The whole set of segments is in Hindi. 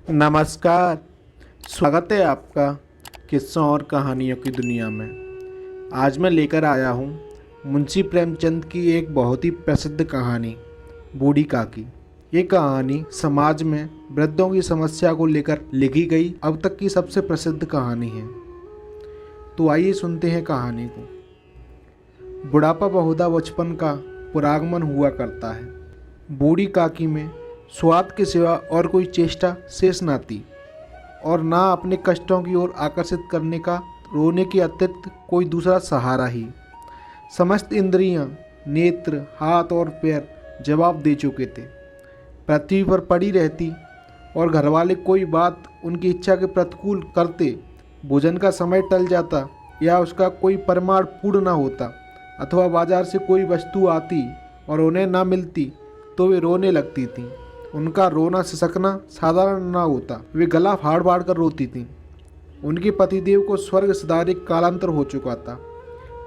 नमस्कार। स्वागत है आपका किस्सों और कहानियों की दुनिया में। आज मैं लेकर आया हूँ मुंशी प्रेमचंद की एक बहुत ही प्रसिद्ध कहानी, बूढ़ी काकी। ये कहानी समाज में वृद्धों की समस्या को लेकर लिखी गई अब तक की सबसे प्रसिद्ध कहानी है। तो आइए सुनते हैं कहानी को। बुढ़ापा बहुधा बचपन का पुरागमन हुआ करता है। बूढ़ी काकी में स्वाद के सिवा और कोई चेष्टा शेष न थी और ना अपने कष्टों की ओर आकर्षित करने का रोने के अतिरिक्त कोई दूसरा सहारा ही। समस्त इंद्रियां, नेत्र, हाथ और पैर जवाब दे चुके थे। पृथ्वी पर पड़ी रहती और घरवाले कोई बात उनकी इच्छा के प्रतिकूल करते, भोजन का समय टल जाता या उसका कोई परिमाण पूर्ण न होता, अथवा बाजार से कोई वस्तु आती और उन्हें न मिलती तो वे रोने लगती थीं। उनका रोना सिसकना साधारण न होता, वे गला फाड़ फाड़ कर रोती थीं। उनके पतिदेव को स्वर्ग सिधारिक कालांतर हो चुका था।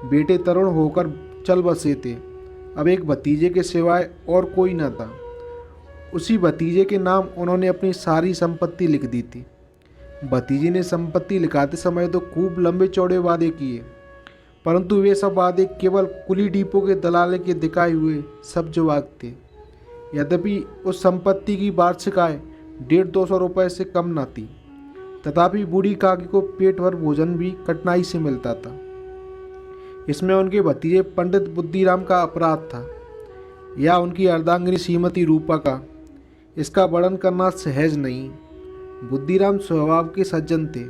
बेटे तरुण होकर चल बसे थे। अब एक भतीजे के सिवाय और कोई न था। उसी भतीजे के नाम उन्होंने अपनी सारी संपत्ति लिख दी थी। भतीजे ने संपत्ति लिखाते समय तो खूब लंबे चौड़े वादे किए, परंतु वे सब वादे केवल कुली डिपो के दलाले के दिखाए हुए सब्जवाग थे। यद्यपि उस संपत्ति की वार्षिक आय 150-200 रुपये से कम न थी, तथापि बूढ़ी काकी को पेट भर भोजन भी कठिनाई से मिलता था। इसमें उनके भतीजे पंडित बुद्धिराम का अपराध था या उनकी अर्धांगिनी श्रीमती रूपा का, इसका वर्णन करना सहज नहीं। बुद्धिराम स्वभाव के सज्जन थे,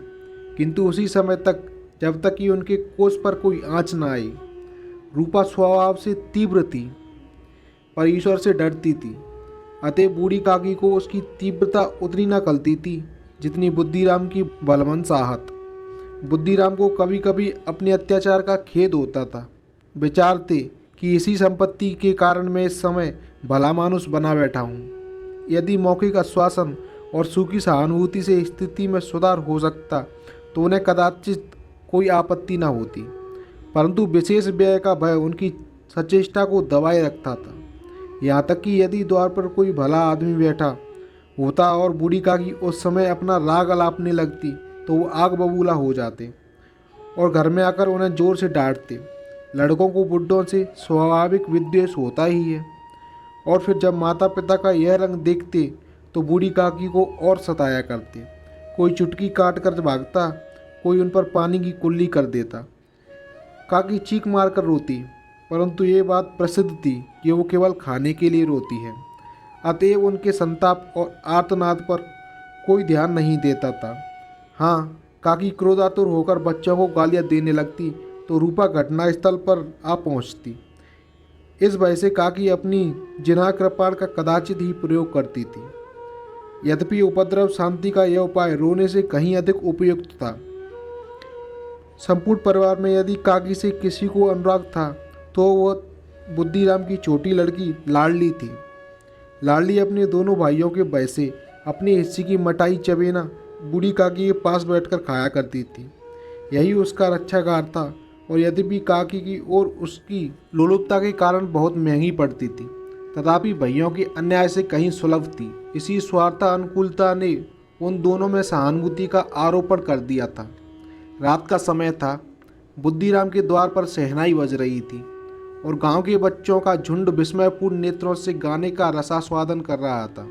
किंतु उसी समय तक जब तक कि उनके कोष पर कोई आँच न आई। रूपा स्वभाव से तीव्र थी पर ईश्वर से डरती थी, अतः बूढ़ी काकी को उसकी तीव्रता उतनी न खलती थी जितनी बुद्धिराम की बलवंत साहत। बुद्धिराम को कभी कभी अपने अत्याचार का खेद होता था। विचारते कि इसी संपत्ति के कारण मैं इस समय भला मानुष बना बैठा हूँ। यदि मौखिक आश्वासन और सूखी सहानुभूति से स्थिति में सुधार हो सकता तो उन्हें कदाचित कोई आपत्ति न होती, परंतु विशेष व्यय का भय उनकी सचेष्टा को दबाए रखता था। यहाँ तक कि यदि द्वार पर कोई भला आदमी बैठा होता और बूढ़ी काकी उस समय अपना राग अलापने लगती तो वो आग बबूला हो जाते और घर में आकर उन्हें जोर से डांटते। लड़कों को बुड्ढों से स्वाभाविक विद्वेष होता ही है, और फिर जब माता पिता का यह रंग देखते तो बूढ़ी काकी को और सताया करते। कोई चुटकी काट कर भागता, कोई उन पर पानी की कुल्ली कर देता। काकी चीख मार कर रोती, परंतु ये बात प्रसिद्ध थी कि वो केवल खाने के लिए रोती है, अतएव उनके संताप और आर्तनाद पर कोई ध्यान नहीं देता था। हाँ, काकी क्रोधातुर होकर बच्चों को गालियाँ देने लगती तो रूपा घटनास्थल पर आ पहुँचती। इस भय से काकी अपनी जिन्हा कृपाण का कदाचित ही प्रयोग करती थी। यद्यपि उपद्रव शांति का यह उपाय रोने से कहीं अधिक उपयुक्त था। संपूर्ण परिवार में यदि काकी से किसी को अनुराग था तो वह बुद्धिराम की छोटी लड़की लाडली थी। लाडली अपने दोनों भाइयों के भय से अपने हिस्से की मटाई चबेना बूढ़ी काकी के पास बैठकर खाया करती थी। यही उसका रक्षागार था और यद्यपि काकी की और उसकी लोलुपता के कारण बहुत महंगी पड़ती थी, तथापि भाइयों के अन्याय से कहीं सुलभ थी। इसी स्वार्थ अनुकूलता ने उन दोनों में सहानुभूति का आरोपण कर दिया था। रात का समय था। बुद्धिराम के द्वार पर शहनाई बज रही थी और गांव के बच्चों का झुंड विस्मयपूर्ण नेत्रों से गाने का रसास्वादन कर रहा था।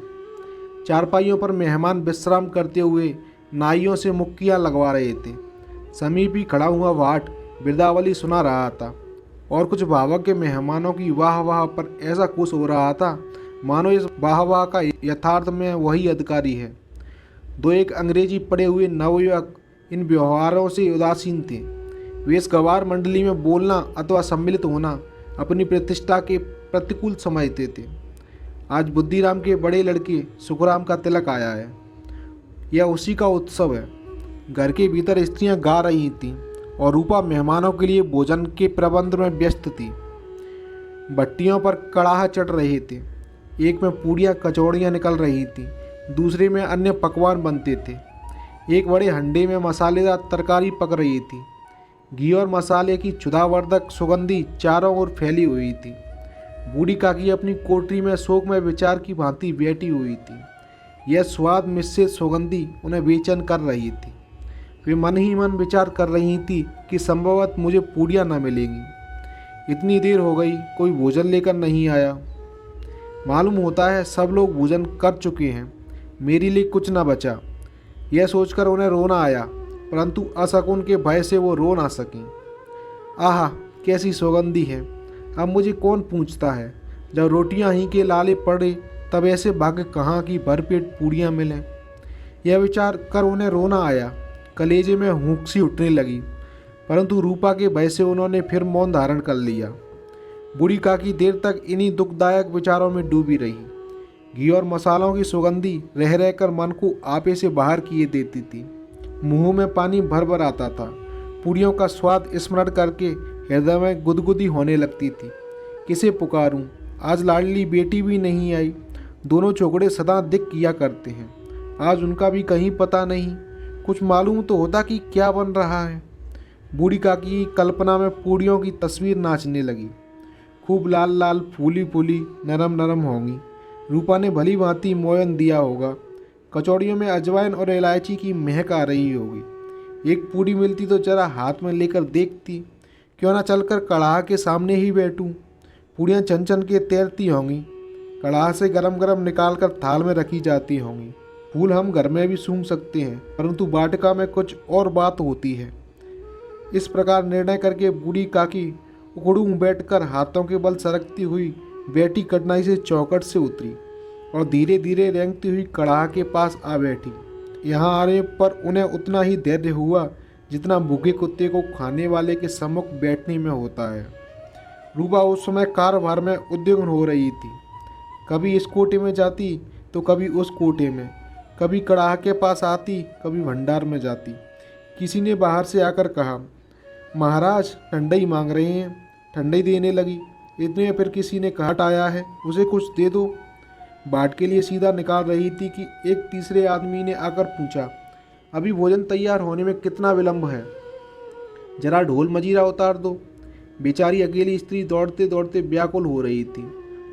चारपाइयों पर मेहमान विश्राम करते हुए नाइयों से मुक्कियां लगवा रहे थे। समीप ही खड़ा हुआ वाट बिरदावली सुना रहा था और कुछ भावक के मेहमानों की वाह वाह पर ऐसा खुश हो रहा था मानो इस वाह वाह का यथार्थ में वही अधिकारी है। दो एक अंग्रेजी पढ़े हुए नवयुवक इन व्यवहारों से उदासीन थे। वे इस गवार मंडली में बोलना अथवा सम्मिलित होना अपनी प्रतिष्ठा के प्रतिकूल समझते थे। आज बुद्धिराम के बड़े लड़के सुखराम का तिलक आया है, यह उसी का उत्सव है। घर के भीतर स्त्रियां गा रही थीं और रूपा मेहमानों के लिए भोजन के प्रबंध में व्यस्त थी। भट्टियों पर कड़ाह चढ़ रहे थे। एक में पूड़ियाँ कचौड़ियाँ निकल रही थीं, दूसरे में अन्य पकवान बनते थे। एक बड़े हंडे में मसालेदार तरकारी पक रही थी। घी और मसाले की क्षुधावर्धक सुगंधी चारों ओर फैली हुई थी। बूढ़ी काकी अपनी कोठरी में शोक में विचार की भांति बैठी हुई थी। यह स्वाद मिश्रित सुगंधी उन्हें बेचैन कर रही थी। वे मन ही मन विचार कर रही थी कि संभवतः मुझे पूड़ियाँ न मिलेंगी। इतनी देर हो गई, कोई भोजन लेकर नहीं आया। मालूम होता है सब लोग भोजन कर चुके हैं, मेरे लिए कुछ न बचा। यह सोचकर उन्हें रोना आया, परंतु अशकुन के भय से वो रो ना सकीं। आहा, कैसी सुगंधी है! अब मुझे कौन पूछता है, जब रोटियां ही के लाले पड़े तब ऐसे भाग्य कहाँ की भरपेट पूड़ियाँ मिलें। यह विचार कर उन्हें रोना आया। कलेजे में हुंक सी उठने लगी, परंतु रूपा के भय से उन्होंने फिर मौन धारण कर लिया। बूढ़ी काकी देर तक इन्हीं दुखदायक विचारों में डूबी रही। घी और मसालों की सुगंधी रह रहकर मन को आपे से बाहर किए देती थी। मुंह में पानी भर भर आता था। पूड़ियों का स्वाद स्मरण करके हृदय में गुदगुदी होने लगती थी। किसे पुकारूं? आज लाडली बेटी भी नहीं आई। दोनों छोकरे सदा दिक किया करते हैं, आज उनका भी कहीं पता नहीं। कुछ मालूम तो होता कि क्या बन रहा है। बूढ़ी काकी की कल्पना में पूड़ियों की तस्वीर नाचने लगी। खूब लाल लाल, फूली फूली, नरम नरम होंगी। रूपा ने भली भांति मोयन दिया होगा। कचौड़ियों में अजवाइन और इलायची की महक आ रही होगी। एक पूड़ी मिलती तो जरा हाथ में लेकर देखती। क्यों ना चलकर कड़ाह के सामने ही बैठूं। पूड़ियाँ छन छन के तैरती होंगी। कड़ाह से गरम गरम निकाल कर थाल में रखी जाती होंगी। फूल हम घर में भी सूंघ सकते हैं, परंतु वाटिका में कुछ और बात होती है। इस प्रकार निर्णय करके बूढ़ी काकी उखड़ू बैठकर हाथों के बल सरकती हुई बेटी कठिनाई से चौखट से उतरी और धीरे धीरे रेंगती हुई कड़ाह के पास आ बैठी। यहाँ आने पर उन्हें उतना ही धैर्य हुआ जितना भूखे कुत्ते को खाने वाले के सम्मुख बैठने में होता है। रूपा उस समय कारोबार में उद्विग्न हो रही थी। कभी इस कोटे में जाती तो कभी उस कोटे में, कभी कड़ाह के पास आती, कभी भंडार में जाती। किसी ने बाहर से आकर कहा, महाराज ठंडई मांग रहे हैं। ठंडई देने लगी। इतने में फिर किसी ने कहट आया है, उसे कुछ दे दो। बाट के लिए सीधा निकाल रही थी कि एक तीसरे आदमी ने आकर पूछा, अभी भोजन तैयार होने में कितना विलंब है? जरा ढोल मजीरा उतार दो। बेचारी अकेली स्त्री दौड़ते दौड़ते व्याकुल हो रही थी।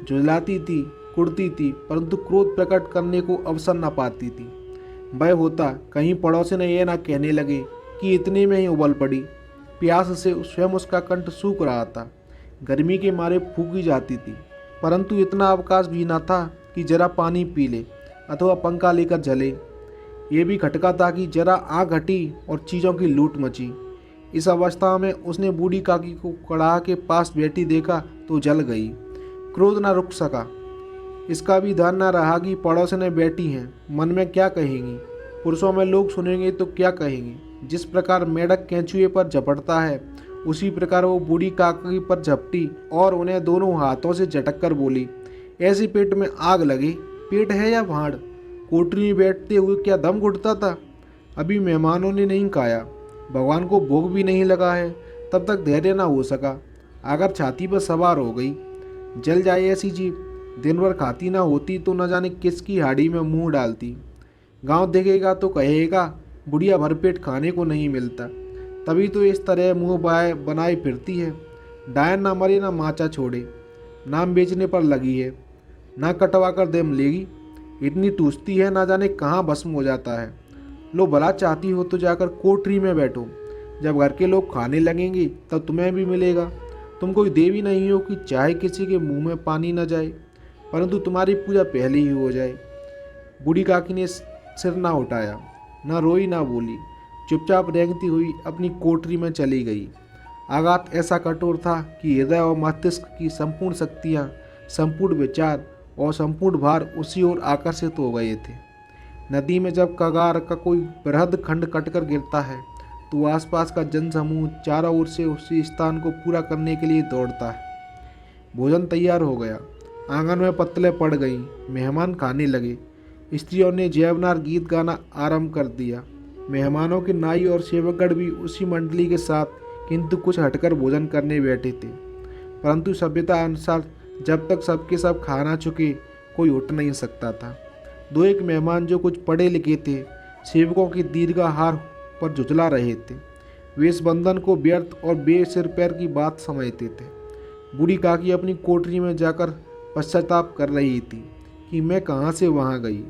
झुंझलाती थी, कुड़ती थी, परंतु क्रोध प्रकट करने को अवसर न पाती थी। भय होता कहीं पड़ोसी ने यह न कहने लगे कि इतने में ही उबल पड़ी। प्यास से स्वयं उसका कंठ सूख रहा था। गर्मी के मारे फूकी जाती थी, परंतु इतना अवकाश भी न था कि जरा पानी पी ले अथवा पंखा लेकर जले। ये भी खटका था कि जरा आग हटी और चीज़ों की लूट मची। इस अवस्था में उसने बूढ़ी काकी को कड़ाह के पास बैठी देखा तो जल गई। क्रोध न रुक सका। इसका भी ध्यान न रहा कि पड़ोसने बैठी हैं, मन में क्या कहेंगी। पुरुषों में लोग सुनेंगे तो क्या कहेंगे। जिस प्रकार मेढक केंचुए पर झपटता है, उसी प्रकार वो बूढ़ी काकी पर झपटी और उन्हें दोनों हाथों से झटक कर बोली, ऐसे पेट में आग लगे। पेट है या भाड़? कोठरी में बैठते हुए क्या दम घुटता था? अभी मेहमानों ने नहीं खाया, भगवान को भोग भी नहीं लगा है, तब तक धैर्य ना हो सका। अगर छाती पर सवार हो गई, जल जाए ऐसी जीभ। दिन भर खाती ना होती तो न जाने किसकी हाड़ी में मुंह डालती। गांव देखेगा तो कहेगा बुढ़िया भरपेट खाने को नहीं मिलता, तभी तो इस तरह मुंह बनाए फिरती है। डायन ना मरे ना माचा छोड़े, नाम बेचने पर लगी है, ना कटवा कर दम लेगी। इतनी टूसती है, ना जाने कहाँ भस्म हो जाता है। लो भला चाहती हो तो जाकर कोठरी में बैठो। जब घर के लोग खाने लगेंगे तब तुम्हें भी मिलेगा। तुम कोई देवी नहीं हो कि चाहे किसी के मुंह में पानी न जाए, परंतु तुम्हारी पूजा पहले ही हो जाए। बूढ़ी काकी ने सिर ना उठाया, ना रोई ना बोली, चुपचाप रेंगती हुई अपनी कोठरी में चली गई। आघात ऐसा कठोर था कि हृदय और मस्तिष्क की संपूर्ण शक्तियाँ, संपूर्ण विचार और संपूर्ण भार उसी ओर आकर्षित हो गए थे। नदी में जब कगार का कोई बृहद खंड कटकर गिरता है तो आसपास का जनसमूह चारों ओर से उसी स्थान को पूरा करने के लिए दौड़ता है। भोजन तैयार हो गया। आंगन में पत्तलें पड़ गईं। मेहमान खाने लगे। स्त्रियों ने जयवनार गीत गाना आरंभ कर दिया। मेहमानों के नाई और सेवकगण भी उसी मंडली के साथ किंतु कुछ हटकर भोजन करने बैठे थे, परंतु सभ्यता अनुसार जब तक सबके सब खा ना चुके कोई उठ नहीं सकता था। दो एक मेहमान जो कुछ पढ़े लिखे थे, सेवकों की दीर्घाहार पर झुझला रहे थे। वे इस बंधन को व्यर्थ और बेसिर पैर की बात समझते थे। बूढ़ी काकी अपनी कोठरी में जाकर पश्चाताप कर रही थी कि मैं कहाँ से वहाँ गई।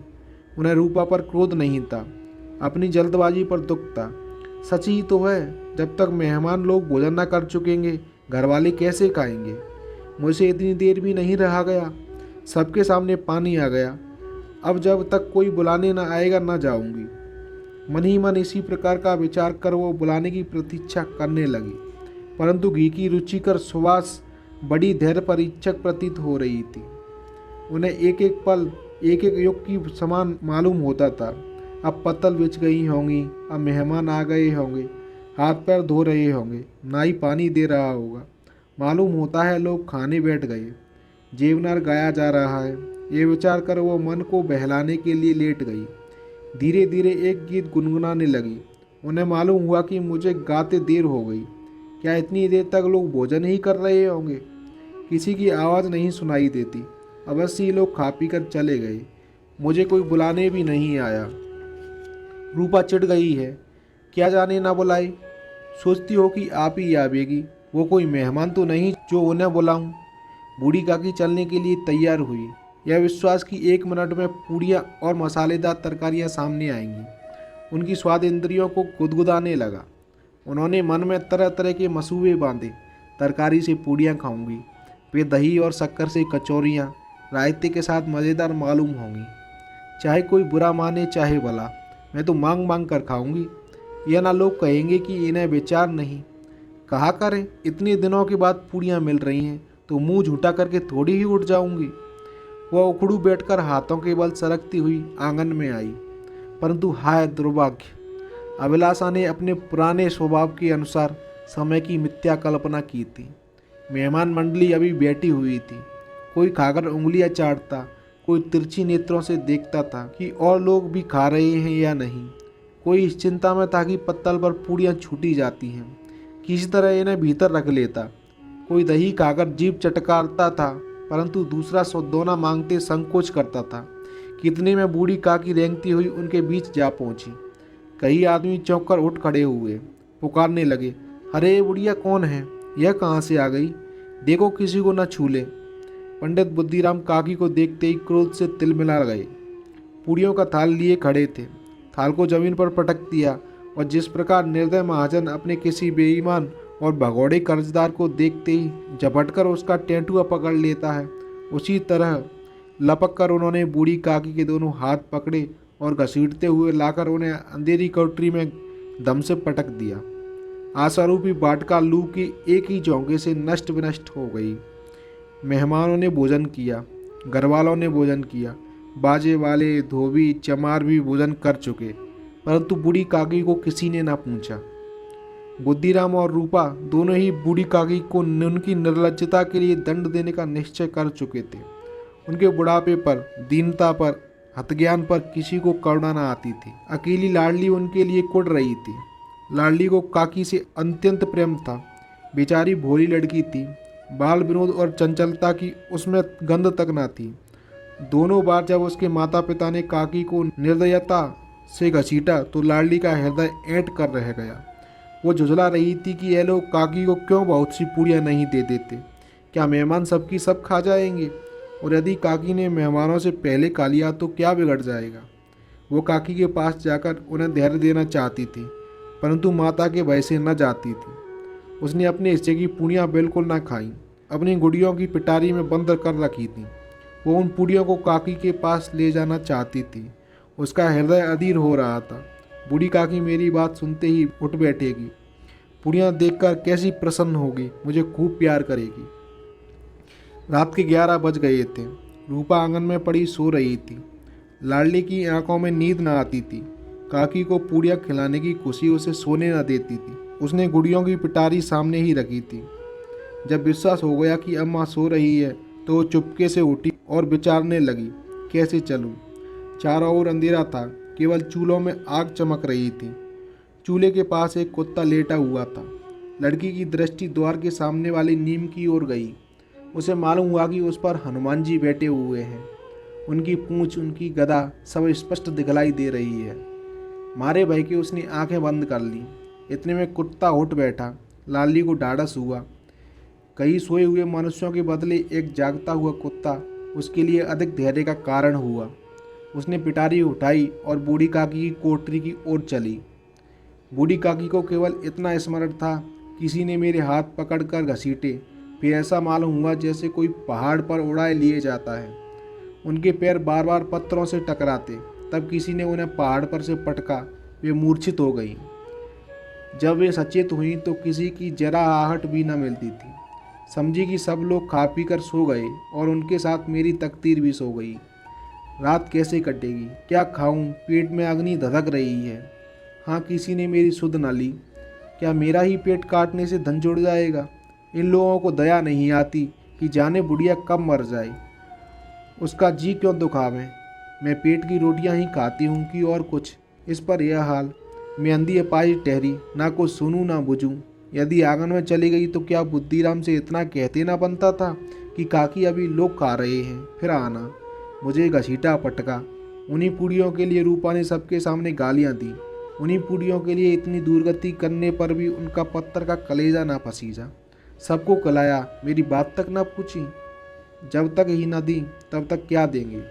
उन्हें रूपा पर क्रोध नहीं था, अपनी जल्दबाजी पर दुख था। सच ही तो है, जब तक मेहमान लोग भोजन न कर चुकेंगे घर वाले कैसे खाएंगे। मुझसे इतनी देर भी नहीं रहा गया, सबके सामने पानी आ गया। अब जब तक कोई बुलाने न आएगा न जाऊंगी। मन ही मन इसी प्रकार का विचार कर वो बुलाने की प्रतीक्षा करने लगी, परंतु घी की रुचिकर सुवास बड़ी धैर्य परीक्षक प्रतीत हो रही थी। उन्हें एक एक पल एक एक युग की समान मालूम होता था। अब पत्तल बिछ गई होंगी, अब मेहमान आ गए होंगे, हाथ पैर धो रहे होंगे, नाई पानी दे रहा होगा। मालूम होता है लोग खाने बैठ गए, जेवनार गाया जा रहा है। ये विचार कर वो मन को बहलाने के लिए लेट गई। धीरे धीरे एक गीत गुनगुनाने लगी। उन्हें मालूम हुआ कि मुझे गाते देर हो गई। क्या इतनी देर तक लोग भोजन ही कर रहे होंगे? किसी की आवाज़ नहीं सुनाई देती। अवश्य ही लोग खा पी कर चले गए, मुझे कोई बुलाने भी नहीं आया। रूपा चिढ़ गई है, क्या जाने ना बुलाए। सोचती हो कि आप ही आवेगी, वो कोई मेहमान तो नहीं जो उन्हें बुलाऊं। बूढ़ी काकी चलने के लिए तैयार हुई, यह विश्वास कि 1 मिनट में पूड़ियाँ और मसालेदार तरकारियाँ सामने आएंगी। उनकी स्वाद इंद्रियों को गुदगुदाने लगा। उन्होंने मन में तरह तरह के मसूबे बांधे। तरकारी से पूड़ियाँ खाऊंगी, वे दही और शक्कर से कचौरियाँ रायते के साथ मज़ेदार मालूम होंगी। चाहे कोई बुरा माने चाहे भला, मैं तो मांग मांग कर खाऊंगी। यह ना लोग कहेंगे कि इन्हें विचार नहीं। कहा करें, इतने दिनों के बाद पूड़ियाँ मिल रही हैं तो मुंह झूठा करके थोड़ी ही उठ जाऊंगी। वह उखड़ू बैठकर हाथों के बल सरकती हुई आंगन में आई, परंतु हाय दुर्भाग्य, अभिलाषा ने अपने पुराने स्वभाव के अनुसार समय की मिथ्या कल्पना की थी। मेहमान मंडली अभी बैठी हुई थी। कोई खाकर उंगलियां चाटता, कोई तिरछी नेत्रों से देखता था कि और लोग भी खा रहे हैं या नहीं। कोई इस चिंता में था कि पत्तल पर पूड़ियाँ छूटी जाती हैं, किसी तरह इन्हें भीतर रख लेता। कोई दही खाकर जीभ चटकारता था, परंतु दूसरा सौदोना मांगते संकोच करता था। कितने में बूढ़ी काकी रेंगती हुई उनके बीच जा पहुंची। कई आदमी चौंक कर उठ खड़े हुए, पुकारने लगे, अरे बुढ़िया कौन है, यह कहाँ से आ गई? देखो किसी को न छू ले। पंडित बुद्धिराम काकी को देखते ही क्रोध से तिलमिला गए। पूड़ियों का थाल लिए खड़े थे, थाल को जमीन पर पटक दिया और जिस प्रकार निर्दय महाजन अपने किसी बेईमान और भगौड़े कर्जदार को देखते ही झपटकर उसका टेंटुआ पकड़ लेता है, उसी तरह लपक कर उन्होंने बूढ़ी काकी के दोनों हाथ पकड़े और घसीटते हुए लाकर उन्हें अंधेरी कोठरी में दम से पटक दिया। आशारूपी वाटिका लू की एक ही झोंके से नष्ट विनष्ट हो गई। मेहमानों ने भोजन किया, घरवालों ने भोजन किया, बाजे वाले धोबी चमार भी भोजन कर चुके, परंतु बूढ़ी काकी को किसी ने ना पूछा। बुद्धिराम और रूपा दोनों ही बूढ़ी काकी को उनकी निर्लज्जता के लिए दंड देने का निश्चय कर चुके थे। उनके बुढ़ापे पर, दीनता पर, हतज्ञान पर किसी को करुणा न आती थी। अकेली लाडली उनके लिए कुढ़ रही थी। लाडली को काकी से अत्यंत प्रेम था। बेचारी भोली लड़की थी, बाल विनोद और चंचलता की उसमें गंध तक न थी। दोनों बार जब उसके माता पिता ने काकी को निर्दयता से घसीटा तो लाडली का हृदय ऐंठ कर रह गया। वो झुझला रही थी कि ये लोग काकी को क्यों बहुत सी पूड़ियाँ नहीं दे देते। क्या मेहमान सबकी सब खा जाएंगे? और यदि काकी ने मेहमानों से पहले खा लिया तो क्या बिगड़ जाएगा? वो काकी के पास जाकर उन्हें धैर्य देना चाहती थी, परंतु माता के भय से न जाती थी। उसने अपने हिस्से की पूड़ियाँ बिल्कुल न खाईं, अपनी गुड़ियों की पिटारी में बंद कर रखी थी। वो उन पूड़ियों को काकी के पास ले जाना चाहती थी। उसका हृदय अधीर हो रहा था। बूढ़ी काकी मेरी बात सुनते ही उठ बैठेगी, पूड़ियाँ देखकर कैसी प्रसन्न होगी, मुझे खूब प्यार करेगी। रात के 11 बज गए थे। रूपा आंगन में पड़ी सो रही थी। लाडली की आंखों में नींद न आती थी। काकी को पूड़ियाँ खिलाने की खुशी उसे सोने न देती थी। उसने गुड़ियों की पिटारी सामने ही रखी थी। जब विश्वास हो गया कि अम्मा सो रही है तो वो चुपके से उठी और विचारने लगी, कैसे चलूं? चारों ओर अंधेरा था, केवल चूल्हों में आग चमक रही थी। चूल्हे के पास एक कुत्ता लेटा हुआ था। लड़की की दृष्टि द्वार के सामने वाली नीम की ओर गई। उसे मालूम हुआ कि उस पर हनुमान जी बैठे हुए हैं। उनकी पूंछ, उनकी गदा सब स्पष्ट दिखलाई दे रही है। मारे भय के उसने आंखें बंद कर ली। इतने में कुत्ता उठ बैठा। लाडली को ढाढ़स हुआ। कई सोए हुए मनुष्यों के बदले एक जागता हुआ कुत्ता उसके लिए अधिक धैर्य का कारण हुआ। उसने पिटारी उठाई और बूढ़ी काकी की कोठरी की ओर चली। बूढ़ी काकी को केवल इतना स्मरण था, किसी ने मेरे हाथ पकड़कर घसीटे, फिर ऐसा मालूम हुआ जैसे कोई पहाड़ पर उड़ाए लिए जाता है। उनके पैर बार बार पत्थरों से टकराते, तब किसी ने उन्हें पहाड़ पर से पटका, वे मूर्छित हो गई। जब वे सचेत हुई तो किसी की जरा आहट भी न मिलती थी। समझी कि सब लोग खा पी कर सो गए और उनके साथ मेरी तकदीर भी सो गई। रात कैसे कटेगी, क्या खाऊं, पेट में अग्नि धधक रही है। हाँ, किसी ने मेरी सुध न ली। क्या मेरा ही पेट काटने से धन जुड़ जाएगा। इन लोगों को दया नहीं आती कि जाने बुढ़िया कब मर जाए, उसका जी क्यों दुखावे। मैं पेट की रोटियां ही खाती हूँ कि और कुछ। इस पर यह हाल, मैं अंधी अपाहिज ठहरी, ना कुछ सुनूं ना बुझूं। यदि आंगन में चली गई तो क्या बुद्धिराम से इतना कहते ना बनता था कि काकी अभी लोग खा रहे हैं, फिर आना। मुझे घसीटा पटका। उन्हीं पूड़ियों के लिए रूपा ने सबके सामने गालियां दी। उन्हीं पूड़ियों के लिए इतनी दुर्गति करने पर भी उनका पत्थर का कलेजा ना पसीजा। सबको खिलाया, मेरी बात तक ना पूछी। जब तक ही न दी तब तक क्या देंगे,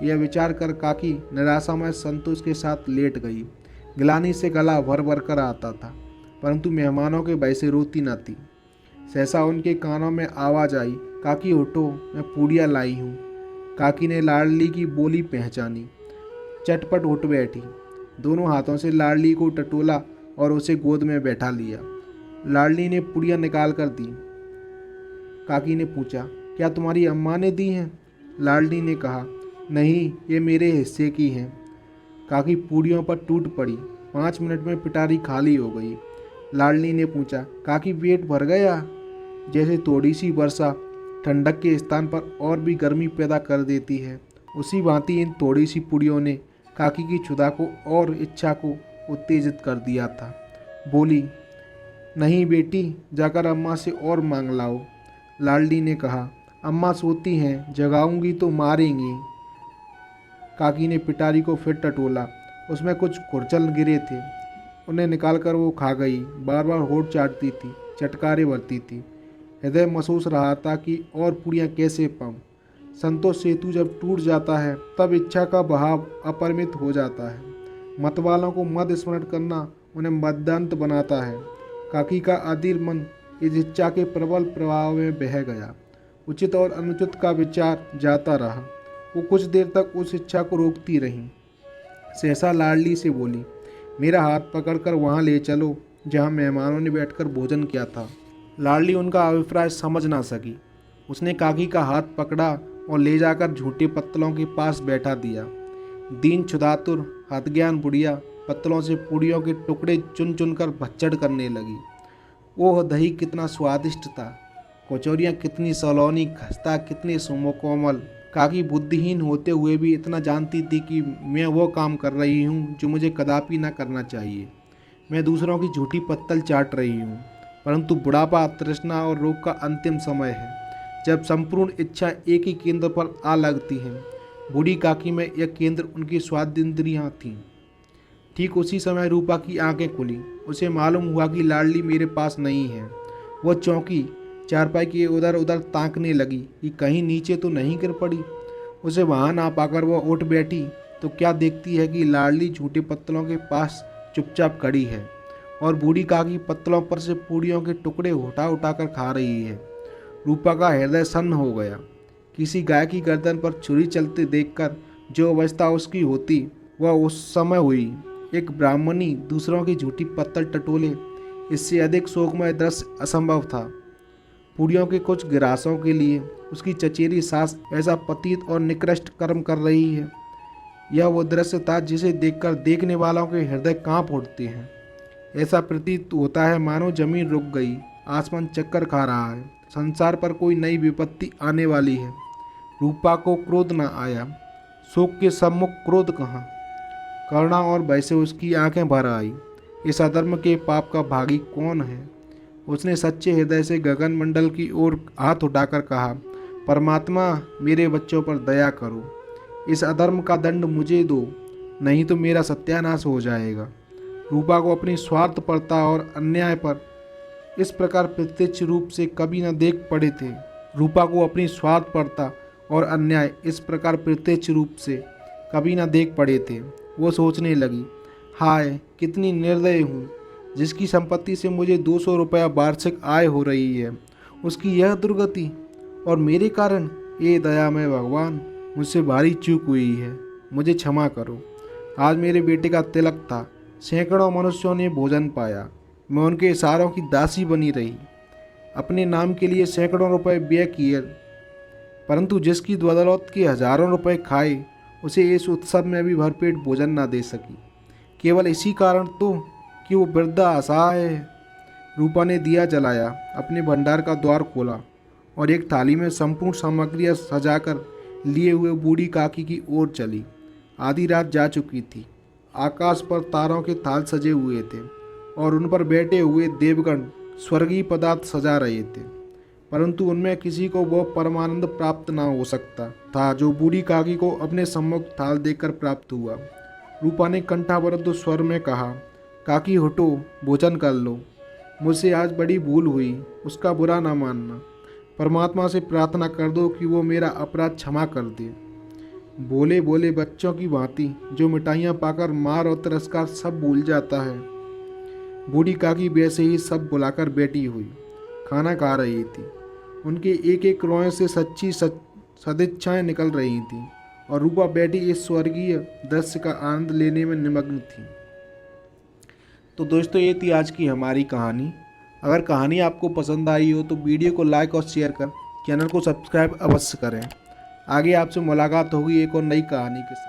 यह विचार कर काकी निराशामय संतोष के साथ लेट गई। गिलानी से गला भर भर कर आता था, परंतु मेहमानों के भय से रोती न थी। सहसा उनके कानों में आवाज़ आई, काकी उठो, मैं पूड़ियाँ लाई हूँ। काकी ने लाडली की बोली पहचानी, चटपट उठ बैठी। दोनों हाथों से लाडली को टटोला और उसे गोद में बैठा लिया। लाडली ने पूड़ियाँ निकाल कर दी। काकी ने पूछा, क्या तुम्हारी अम्मा ने दी हैं? लाडली ने कहा, नहीं, ये मेरे हिस्से की हैं। काकी पूड़ियों पर टूट पड़ी। 5 मिनट में पिटारी खाली हो गई। लाडली ने पूछा, काकी पेट भर गया? जैसे थोड़ी सी वर्षा ठंडक के स्थान पर और भी गर्मी पैदा कर देती है, उसी भांति इन थोड़ी सी पूड़ियों ने काकी की क्षुधा को और इच्छा को उत्तेजित कर दिया था। बोली, नहीं बेटी, जाकर अम्मा से और मांग लाओ। लाडली ने कहा, अम्मा सोती हैं, जगाऊंगी तो मारेंगी। काकी ने पिटारी को फिर टटोला। उसमें कुछ खुरचल गिरे थे, उन्हें निकालकर वो खा गई। बार बार होठ चाटती थी, चटकारे भरती थी। हृदय महसूस रहा था कि और पूड़ियाँ कैसे पाऊँ। संतोष सेतु जब टूट जाता है तब इच्छा का बहाव अपरिमित हो जाता है। मतवालों को मद स्मरण करना उन्हें मददंत बनाता है। काकी का अधीर मन इस इच्छा के प्रबल प्रभाव में बह गया। उचित और अनुचित का विचार जाता रहा। वो कुछ देर तक उस इच्छा को रोकती रही। सहसा लाडली से बोली, मेरा हाथ पकड़कर वहाँ ले चलो जहाँ मेहमानों ने बैठकर भोजन किया था। लाडली उनका अभिप्राय समझ ना सकी। उसने काकी का हाथ पकड़ा और ले जाकर झूठे पत्तलों के पास बैठा दिया। दीन क्षुधातुर हतज्ञान बुढ़िया पत्तलों से पूड़ियों के टुकड़े चुन चुन कर भच्चड़ करने लगी। ओह, दही कितना स्वादिष्ट था, कचौरियाँ कितनी सलोनी, खस्ता कितने सुकोमल। काकी बुद्धिहीन होते हुए भी इतना जानती थी कि मैं वो काम कर रही हूँ जो मुझे कदापि ना करना चाहिए। मैं दूसरों की झूठी पत्तल चाट रही हूँ, परंतु बुढ़ापा, तृष्णा और रोग का अंतिम समय है, जब संपूर्ण इच्छा एक ही केंद्र पर आ लगती है। बूढ़ी काकी में यह केंद्र उनकी स्वादिंद्रियाँ थीं। ठीक उसी समय रूपा की आंखें खुली। उसे मालूम हुआ कि लाडली मेरे पास नहीं है। वह चौंकी, चारपाई के उधर उधर ताकने लगी कि कहीं नीचे तो नहीं गिर पड़ी। उसे वहां ना पाकर वह उठ बैठी तो क्या देखती है कि लाडली झूठे पत्तलों के पास चुपचाप खड़ी है और बूढ़ी काकी पत्तलों पर से पूड़ियों के टुकड़े उठा उठा कर खा रही है। रूपा का हृदय सन्न हो गया। किसी गाय की गर्दन पर छुरी चलते देखकर जो अवस्था उसकी होती वह उस समय हुई। एक ब्राह्मणी दूसरों की झूठी पत्तल टटोले, इससे अधिक शोकमय दृश्य असंभव था। पूड़ियों के कुछ गिरासों के लिए उसकी चचेरी सास ऐसा पतित और निकृष्ट कर्म कर रही है। यह वो दृश्य था जिसे देखकर देखने वालों के हृदय कांप उठते हैं। ऐसा प्रतीत होता है मानो जमीन रुक गई, आसमान चक्कर खा रहा है, संसार पर कोई नई विपत्ति आने वाली है। रूपा को क्रोध न आया। शोक के सम्मुख क्रोध कहाँ। करुणा और भय से उसकी आंखें भर आई। इस अधर्म के पाप का भागी कौन है? उसने सच्चे हृदय से गगन मंडल की ओर हाथ उठाकर कहा, परमात्मा, मेरे बच्चों पर दया करो। इस अधर्म का दंड मुझे दो, नहीं तो मेरा सत्यानाश हो जाएगा। रूपा को अपनी स्वार्थपरता और अन्याय पर इस प्रकार प्रत्यक्ष रूप से कभी न देख पड़े थे। रूपा को अपनी स्वार्थपरता और अन्याय इस प्रकार प्रत्यक्ष रूप से कभी ना देख पड़े थे। वो सोचने लगी, हाय कितनी निर्दयी हूँ, जिसकी संपत्ति से मुझे 200 रुपया वार्षिक आय हो रही है, उसकी यह दुर्गति, और मेरे कारण। ये दयामय भगवान, मुझसे भारी चूक हुई है, मुझे क्षमा करो। आज मेरे बेटे का तिलक था, सैकड़ों मनुष्यों ने भोजन पाया, मैं उनके इशारों की दासी बनी रही, अपने नाम के लिए सैकड़ों रुपए व्यय किए, परंतु जिसकी बदौलत के हजारों रुपए खाए, उसे इस उत्सव में भी भरपेट भोजन न दे सकी, केवल इसी कारण तो कि वो वृद्धा असहाय है। रूपा ने दिया जलाया, अपने भंडार का द्वार खोला और एक थाली में संपूर्ण सामग्रियां सजाकर लिए हुए बूढ़ी काकी की ओर चली। आधी रात जा चुकी थी, आकाश पर तारों के थाल सजे हुए थे और उन पर बैठे हुए देवगण स्वर्गीय पदार्थ सजा रहे थे, परंतु उनमें किसी को वह परमानंद प्राप्त ना हो सकता था जो बूढ़ी काकी को अपने सम्मुख थाल देखकर प्राप्त हुआ। रूपा ने कंठावरुद्ध स्वर में कहा, काकी हटो, भोजन कर लो, मुझसे आज बड़ी भूल हुई, उसका बुरा ना मानना। परमात्मा से प्रार्थना कर दो कि वो मेरा अपराध क्षमा कर दे। भोले भोले बच्चों की भांति जो मिठाइयाँ पाकर मार और तिरस्कार सब भूल जाता है, बूढ़ी काकी वैसे ही सब बुलाकर बैठी हुई खाना खा रही थी। उनके एक एक रोए से सच्ची सदिच्छाएं निकल रही थीं और रूपा बैठी इस स्वर्गीय दृश्य का आनंद लेने में निमग्न थी। तो दोस्तों, ये थी आज की हमारी कहानी। अगर कहानी आपको पसंद आई हो तो वीडियो को लाइक और शेयर कर चैनल को सब्सक्राइब अवश्य करें। आगे आपसे मुलाकात होगी एक और नई कहानी के साथ।